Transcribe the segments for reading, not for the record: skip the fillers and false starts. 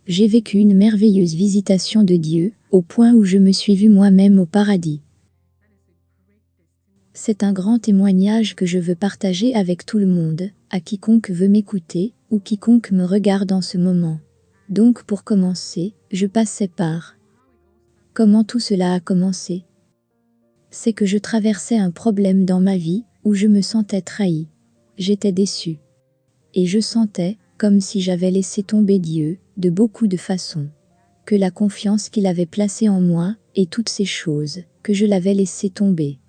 J'ai vécu une merveilleuse visitation de Dieu, au point où je me suis vu moi-même au paradis. C'est un grand témoignage que je veux partager avec tout le monde, à quiconque veut m'écouter, ou quiconque me regarde en ce moment. Donc pour commencer, je passais par. Comment tout cela a commencé? C'est que je traversais un problème dans ma vie, où je me sentais trahi. J'étais déçu. Et je sentais, comme si j'avais laissé tomber Dieu, de beaucoup de façons. Que la confiance qu'il avait placée en moi, et toutes ces choses, que je l'avais laissé tomber.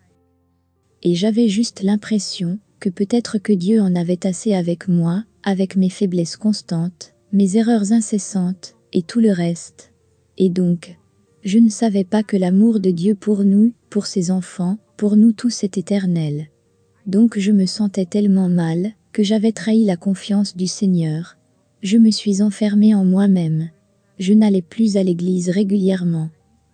Et j'avais juste l'impression, que peut-être que Dieu en avait assez avec moi, avec mes faiblesses constantes, mes erreurs incessantes, et tout le reste. Et donc, je ne savais pas que l'amour de Dieu pour nous, pour ses enfants, pour nous tous est éternel. Donc je me sentais tellement mal, que j'avais trahi la confiance du Seigneur. Je me suis enfermée en moi-même. Je n'allais plus à l'église régulièrement.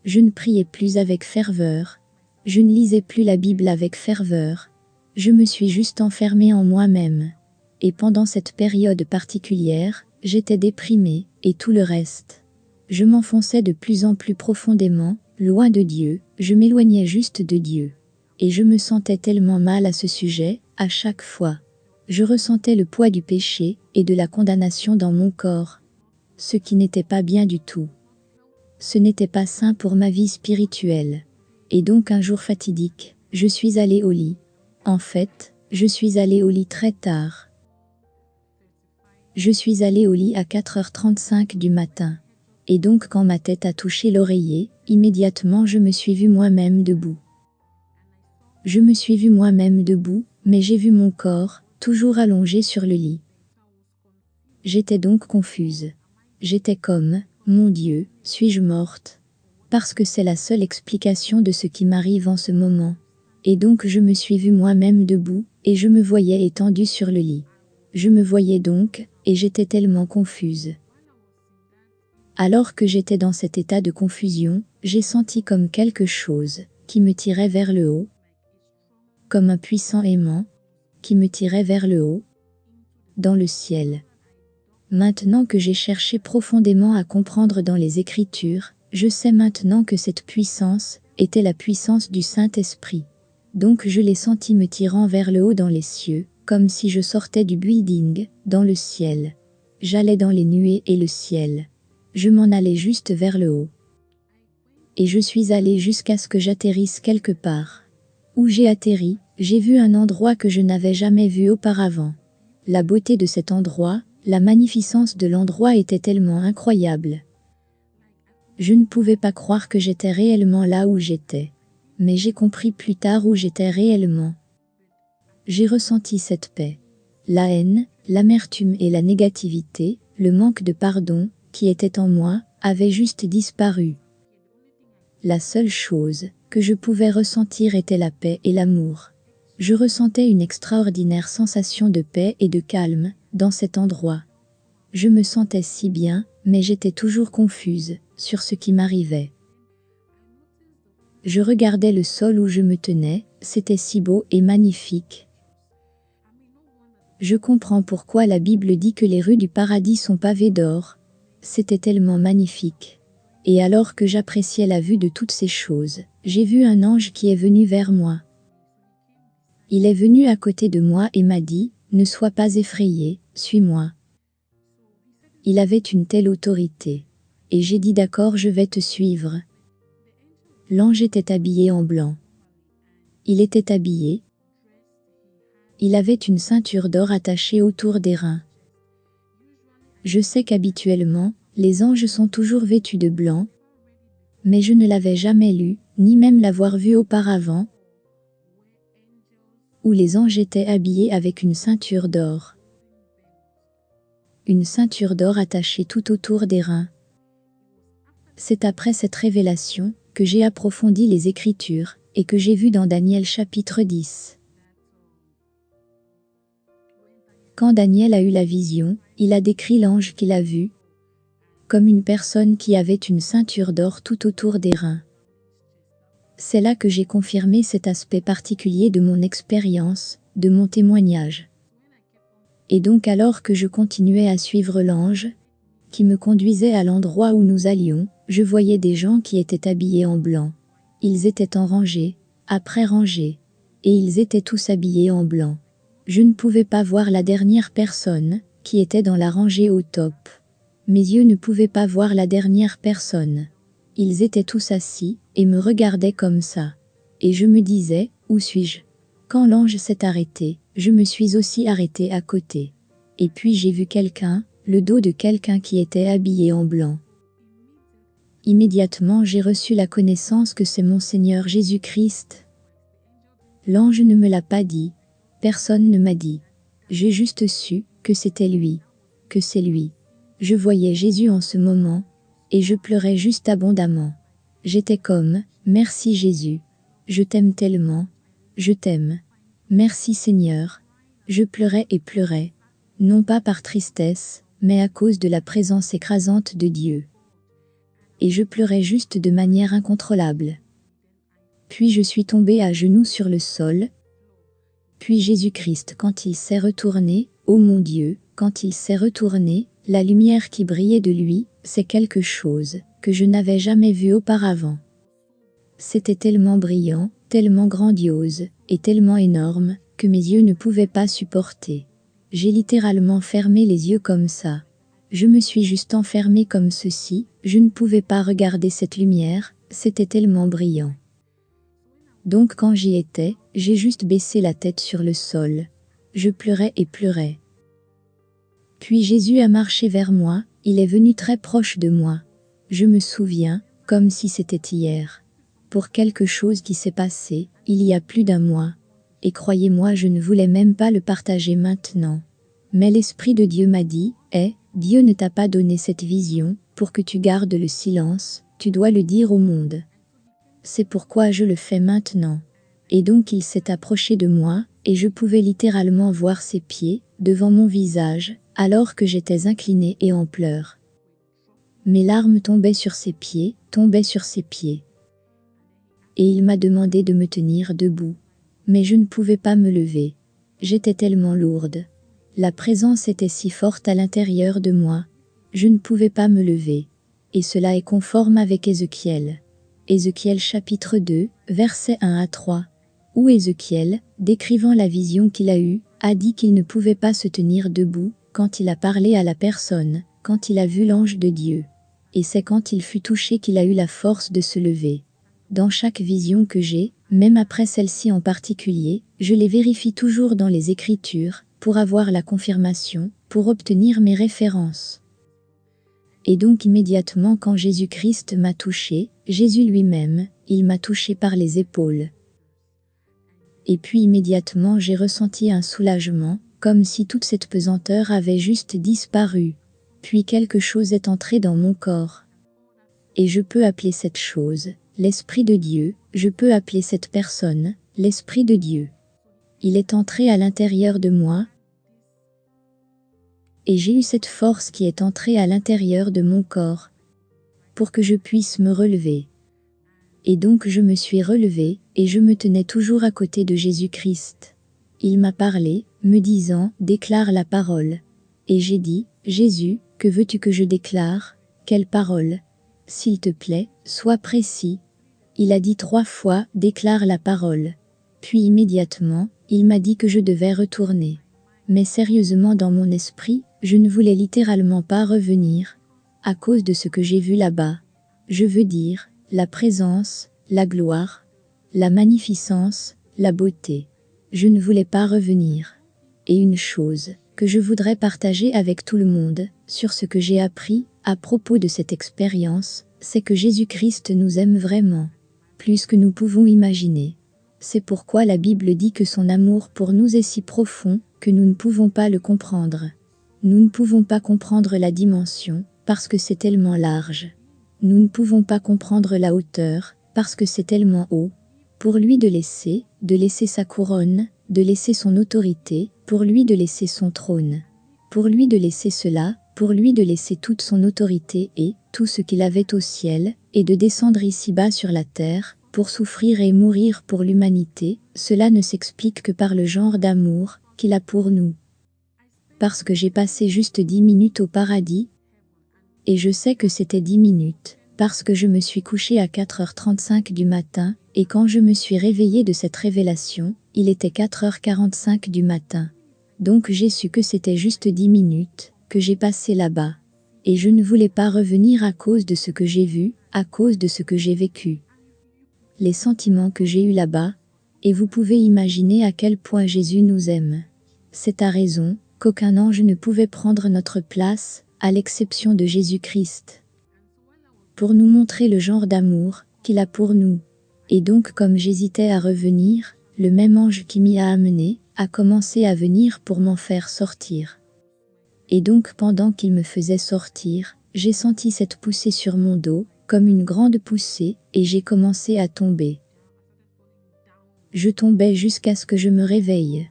Je ne priais plus avec ferveur. Je ne lisais plus la Bible avec ferveur. Je me suis juste enfermée en moi-même. Et pendant cette période particulière, j'étais déprimée, et tout le reste. Je m'enfonçais de plus en plus profondément, loin de Dieu, je m'éloignais juste de Dieu. Et je me sentais tellement mal à ce sujet, à chaque fois. Je ressentais le poids du péché, et de la condamnation dans mon corps. Ce qui n'était pas bien du tout. Ce n'était pas sain pour ma vie spirituelle. Et donc un jour fatidique, je suis allée au lit. En fait, je suis allée au lit très tard. Je suis allée au lit à 4h35 du matin. Et donc quand ma tête a touché l'oreiller, immédiatement je me suis vue moi-même debout. Je me suis vue moi-même debout, mais j'ai vu mon corps, toujours allongé sur le lit. J'étais donc confuse. J'étais comme, mon Dieu, suis-je morte? Parce que c'est la seule explication de ce qui m'arrive en ce moment. Et donc je me suis vue moi-même debout, et je me voyais étendue sur le lit. Je me voyais donc, et j'étais tellement confuse. Alors que j'étais dans cet état de confusion, j'ai senti comme quelque chose, qui me tirait vers le haut, comme un puissant aimant, qui me tirait vers le haut, dans le ciel. Maintenant que j'ai cherché profondément à comprendre dans les Écritures, je sais maintenant que cette puissance était la puissance du Saint-Esprit. Donc je l'ai senti me tirant vers le haut dans les cieux, comme si je sortais du building, dans le ciel. J'allais dans les nuées et le ciel. Je m'en allais juste vers le haut. Et je suis allée jusqu'à ce que j'atterrisse quelque part. Où j'ai atterri, j'ai vu un endroit que je n'avais jamais vu auparavant. La beauté de cet endroit, la magnificence de l'endroit était tellement incroyable. Je ne pouvais pas croire que j'étais réellement là où j'étais. Mais j'ai compris plus tard où j'étais réellement. J'ai ressenti cette paix. La haine, l'amertume et la négativité, le manque de pardon, qui était en moi, avaient juste disparu. La seule chose que je pouvais ressentir était la paix et l'amour. Je ressentais une extraordinaire sensation de paix et de calme, dans cet endroit. Je me sentais si bien, mais j'étais toujours confuse, sur ce qui m'arrivait. Je regardais le sol où je me tenais, c'était si beau et magnifique. Je comprends pourquoi la Bible dit que les rues du paradis sont pavées d'or. C'était tellement magnifique. Et alors que j'appréciais la vue de toutes ces choses, j'ai vu un ange qui est venu vers moi. Il est venu à côté de moi et m'a dit, « Ne sois pas effrayé, suis-moi. » Il avait une telle autorité. Et j'ai dit d'accord, je vais te suivre. L'ange était habillé en blanc. Il était habillé. Il avait une ceinture d'or attachée autour des reins. Je sais qu'habituellement, les anges sont toujours vêtus de blanc, mais je ne l'avais jamais lu, ni même l'avoir vu auparavant, où les anges étaient habillés avec une ceinture d'or. Une ceinture d'or attachée tout autour des reins. C'est après cette révélation que j'ai approfondi les Écritures et que j'ai vu dans Daniel chapitre 10. Quand Daniel a eu la vision, il a décrit l'ange qu'il a vu comme une personne qui avait une ceinture d'or tout autour des reins. C'est là que j'ai confirmé cet aspect particulier de mon expérience, de mon témoignage. Et donc alors que je continuais à suivre l'ange, qui me conduisait à l'endroit où nous allions, je voyais des gens qui étaient habillés en blanc. Ils étaient en rangée, après rangée, et ils étaient tous habillés en blanc. Je ne pouvais pas voir la dernière personne, qui était dans la rangée au top. Mes yeux ne pouvaient pas voir la dernière personne. Ils étaient tous assis, et me regardaient comme ça. Et je me disais, où suis-je? Quand l'ange s'est arrêté, je me suis aussi arrêté à côté. Et puis j'ai vu quelqu'un, le dos de quelqu'un qui était habillé en blanc. Immédiatement j'ai reçu la connaissance que c'est mon Seigneur Jésus-Christ. L'ange ne me l'a pas dit, personne ne m'a dit. J'ai juste su que c'était lui, que c'est lui. Je voyais Jésus en ce moment, et je pleurais juste abondamment. J'étais comme, merci Jésus, je t'aime tellement, je t'aime. Merci Seigneur. Je pleurais et pleurais, non pas par tristesse, mais à cause de la présence écrasante de Dieu. Et je pleurais juste de manière incontrôlable. Puis je suis tombée à genoux sur le sol. Puis Jésus-Christ, quand il s'est retourné, ô mon Dieu, quand il s'est retourné, la lumière qui brillait de lui, c'est quelque chose que je n'avais jamais vu auparavant. C'était tellement brillant, tellement grandiose, et tellement énorme, que mes yeux ne pouvaient pas supporter. J'ai littéralement fermé les yeux comme ça. Je me suis juste enfermée comme ceci, je ne pouvais pas regarder cette lumière, c'était tellement brillant. Donc quand j'y étais, j'ai juste baissé la tête sur le sol. Je pleurais et pleurais. Puis Jésus a marché vers moi, il est venu très proche de moi. Je me souviens, comme si c'était hier. Pour quelque chose qui s'est passé, il y a plus d'un mois. Et croyez-moi, je ne voulais même pas le partager maintenant. Mais l'Esprit de Dieu m'a dit, Dieu ne t'a pas donné cette vision, pour que tu gardes le silence, tu dois le dire au monde. C'est pourquoi je le fais maintenant. Et donc il s'est approché de moi, et je pouvais littéralement voir ses pieds, devant mon visage, alors que j'étais inclinée et en pleurs. Mes larmes tombaient sur ses pieds, tombaient sur ses pieds. Et il m'a demandé de me tenir debout. Mais je ne pouvais pas me lever. J'étais tellement lourde. La présence était si forte à l'intérieur de moi. Je ne pouvais pas me lever. Et cela est conforme avec Ézéchiel. Ézéchiel chapitre 2, versets 1 à 3. Où Ézéchiel, décrivant la vision qu'il a eue, a dit qu'il ne pouvait pas se tenir debout, quand il a parlé à la personne, quand il a vu l'ange de Dieu. Et c'est quand il fut touché qu'il a eu la force de se lever. Dans chaque vision que j'ai, même après celle-ci en particulier, je les vérifie toujours dans les Écritures, pour avoir la confirmation, pour obtenir mes références. Et donc immédiatement quand Jésus-Christ m'a touché, Jésus lui-même, il m'a touché par les épaules. Et puis immédiatement j'ai ressenti un soulagement, comme si toute cette pesanteur avait juste disparu. Puis quelque chose est entré dans mon corps. Et je peux appeler cette chose l'Esprit de Dieu, je peux appeler cette personne l'Esprit de Dieu. Il est entré à l'intérieur de moi, et j'ai eu cette force qui est entrée à l'intérieur de mon corps, pour que je puisse me relever. Et donc je me suis relevée, et je me tenais toujours à côté de Jésus-Christ. Il m'a parlé, me disant, déclare la parole. Et j'ai dit, Jésus, que veux-tu que je déclare? Quelle parole? S'il te plaît, sois précis. Il a dit 3 fois, déclare la parole. Puis immédiatement, il m'a dit que je devais retourner. Mais sérieusement dans mon esprit, je ne voulais littéralement pas revenir, à cause de ce que j'ai vu là-bas. Je veux dire, la présence, la gloire, la magnificence, la beauté. Je ne voulais pas revenir. Et une chose que je voudrais partager avec tout le monde, sur ce que j'ai appris, à propos de cette expérience, c'est que Jésus-Christ nous aime vraiment, plus que nous pouvons imaginer. C'est pourquoi la Bible dit que son amour pour nous est si profond, que nous ne pouvons pas le comprendre. Nous ne pouvons pas comprendre la dimension, parce que c'est tellement large. Nous ne pouvons pas comprendre la hauteur, parce que c'est tellement haut. Pour lui de laisser sa couronne, de laisser son autorité, pour lui de laisser son trône. Pour lui de laisser cela, pour lui de laisser toute son autorité et tout ce qu'il avait au ciel, et de descendre ici-bas sur la terre, pour souffrir et mourir pour l'humanité, cela ne s'explique que par le genre d'amour qu'il a pour nous. Parce que j'ai passé juste 10 minutes au paradis, Et je sais que c'était 10 minutes, parce que je me suis couchée à 4h35 du matin, et quand je me suis réveillée de cette révélation, il était 4h45 du matin. Donc j'ai su que c'était juste 10 minutes, que j'ai passé là-bas. Et je ne voulais pas revenir à cause de ce que j'ai vu, à cause de ce que j'ai vécu. Les sentiments que j'ai eus là-bas, et vous pouvez imaginer à quel point Jésus nous aime. C'est à raison qu'aucun ange ne pouvait prendre notre place, à l'exception de Jésus-Christ. Pour nous montrer le genre d'amour qu'il a pour nous. Et donc comme j'hésitais à revenir, le même ange qui m'y a amené, a commencé à venir pour m'en faire sortir. Et donc pendant qu'il me faisait sortir, j'ai senti cette poussée sur mon dos, comme une grande poussée, et j'ai commencé à tomber. Je tombais jusqu'à ce que je me réveille.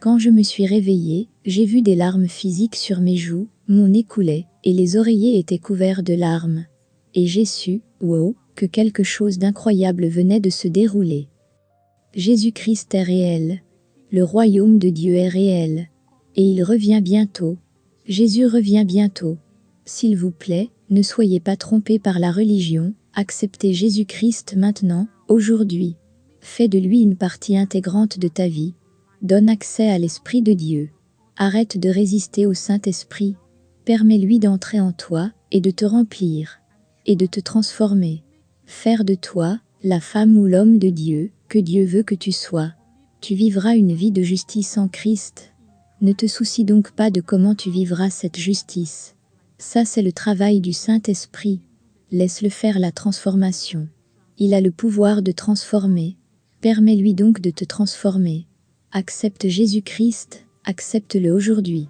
Quand je me suis réveillée, j'ai vu des larmes physiques sur mes joues, mon nez coulait, et les oreillers étaient couverts de larmes. Et j'ai su, wow, que quelque chose d'incroyable venait de se dérouler. Jésus-Christ est réel. Le royaume de Dieu est réel. Et il revient bientôt. Jésus revient bientôt. S'il vous plaît, ne soyez pas trompés par la religion, acceptez Jésus-Christ maintenant, aujourd'hui. Fais de lui une partie intégrante de ta vie. Donne accès à l'Esprit de Dieu. Arrête de résister au Saint-Esprit. Permets-lui d'entrer en toi, et de te remplir, et de te transformer. Faire de toi, la femme ou l'homme de Dieu, que Dieu veut que tu sois. Tu vivras une vie de justice en Christ. Ne te soucie donc pas de comment tu vivras cette justice. Ça c'est le travail du Saint-Esprit. Laisse-le faire la transformation. Il a le pouvoir de transformer. Permets-lui donc de te transformer. Accepte Jésus-Christ, accepte-le aujourd'hui.